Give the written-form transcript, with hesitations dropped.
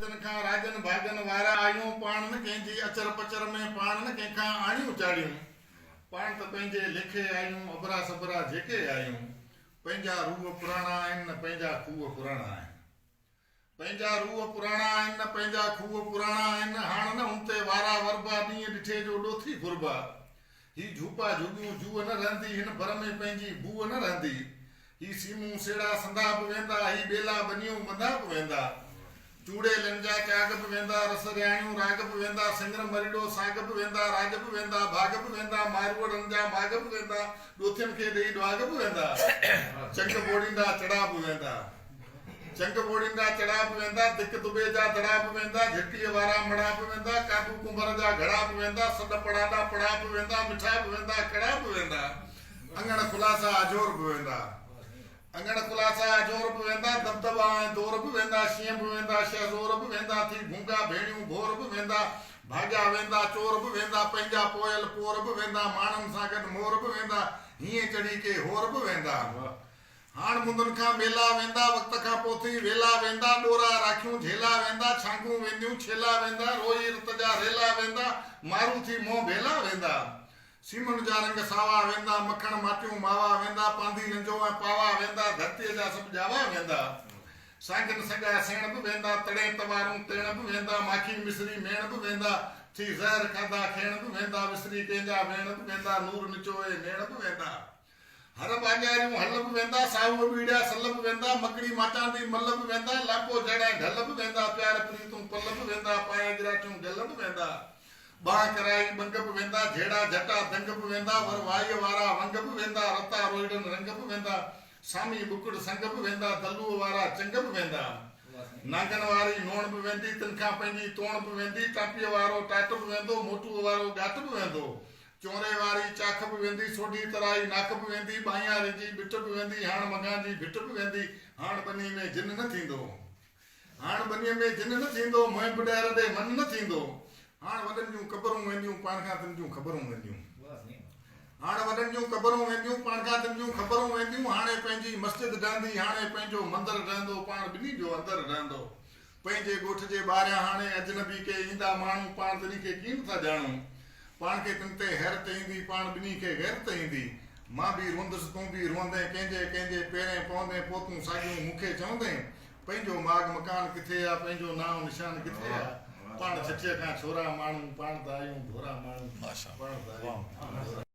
राजन भागन वारा आयूं पाण न कंहिंजी अचर पचर में पाण न कंहिंखां आणियूं चाड़ियूं पाण त पंहिंजे लिखे आयूं अबरा सबरा जेके आयूं पंहिंजा रूह पुराणा आहिनि न पंहिंजा खूह पुराणा आहिनि पंहिंजा रूह पुराणा आहिनि न पंहिंजा खूह पुराणा आहिनि हाण न हुन ते वारा वरबा ॾींहं ॾिठे जो ॾोथी घुरबा ही झूपा झुगियूं जूअ न रहंदी हिन भर में पंहिंजी बूअ न रहंदी ही सीमूं सेड़ा संदा बि वेंदा ही बेला बनियूं मंदा बि वेंदा चूड़े लंजा त्याग बि वेंदा रस रियाणियूं राग बि वेंदा सिंगर मरिडो साग बि वेंदा राज बि वेंदा भाग बि वेंदा मारवड़नि जा माग बि वेंदा ॾोथियुनि खे ॾेई ॾुआग बि वेंदा चंग बोड़ींदा चड़ा बि वेंदा चंग बोड़ींदा चड़ा बि वेंदा दिक दुबे जा दड़ा बि वेंदा झिटकीअ वारा मड़ा बि वेंदा काबू कुंभर जा घड़ा बि वेंदा सॾ पड़ाॾा पड़ा बि वेंदा मिठा बि वेंदा कड़ा बि वेंदा अंगण खुलासा अजोर बि वेंदा अंगण खुलासा अजोर बि वेंदा दबदबा ऐं दौर बि वेंदा शींहं बि वेंदा शहज़ोर बि वेंदा थी भूंगा भेड़ियूं भोर बि वेंदा भाॼा वेंदा चोर बि वेंदा पंहिंजा पोयल पोर बि वेंदा माण्हुनि सां गॾु मोर बि वेंदा हीअं चढ़ी के होर बि वेंदा हाण मुंदुनि खां मेला वेंदा वक़्त खां पोइ वेला वेंदा ॾोरा राखियूं झेला वेंदा छांगूं वेंदियूं छेला वेंदा रोई रत जा रेला वेंदा मारू थी मोह भेला वेंदा सीमन जा रंग सावा वेंदा मखण माटियूं मावा वेंदा पांधी रंजो ऐं पावा वेंदा धरतीअ जा सभु जावा वेंदा सांगन सॻा सेण बि वेंदा तड़े तवारूं तेण बि वेंदा माखी मिसरी मेण बि वेंदा थी ज़हर खाधा खेण बि वेंदा विसरी कंहिंजा भेण बि वेंदा नूर निचोए नेण बि वेंदा हर बाजारियूं हल बि वेंदा साहू बीड़िया सल बि वेंदा मकड़ी माटांदी मल बि वेंदा लापो जड़ा ढल बि वेंदा प्यार प्रीतूं पल बि वेंदा पाए गिराटियूं गल बि वेंदा बाह कराई बंग बि वेंदा झेड़ा झटा दंग बि वेंदा वर वाईअ वारा वंग बि वेंदा रता रोइडनि रंग बि वेंदा सामी बुकड़ संग बि वेंदा दलूअ वारा चंग बि वेंदा नांगन वारी नोण बि वेंदी तिनखां पंहिंजी तोण बि वेंदी टांपीअ वारो टाट बि वेंदो मोटूअ वारो गाट बि वेंदो चोरे वारी चाख बि वेंदी सोढी तराई नाक बि वेंदी बाहियां रिजी बिट बि वेंदी हाण मगां जी भिट बि वेंदी हाण बनी में जिन न थींदो हाण बनीअ में जिन न थींदो मोह बि ॾेर ॾे मन न थींदो हाण वॾनि जूं क़बरूं वेंदियूं पाण खां तिन जूं ख़बरूं वेंदियूं हाणे वॾनि जूं क़बरूं वेंदियूं पाण खां तिन जूं ख़बरूं वेंदियूं हाणे पंहिंजी मस्जिद रहंदी हाणे पंहिंजो मंदरु रहंदो पाण ॿिन्ही जो अंदरु रहंदो पंहिंजे ॻोठ जे ॿाहिरियां हाणे अजनबी के ईंदा माण्हू पाण तिन्ही खे कीअं था ॼाणूं पाण खे तिन ते हैरत ईंदी पाण ॿिन्ही खे गैरत ईंदी मां बि रोंदुसि तूं बि रोंदे कंहिंजे पेरें पवंदे पोइ तूं साॻियूं मूंखे चवंदे पंहिंजो माग मकान किथे आहे पंहिंजो नाम निशान किथे आहे पाण चिठीअ खां छोरा माण्हू पाण त आहियूं भोरा माण्हू पाण त आहियूं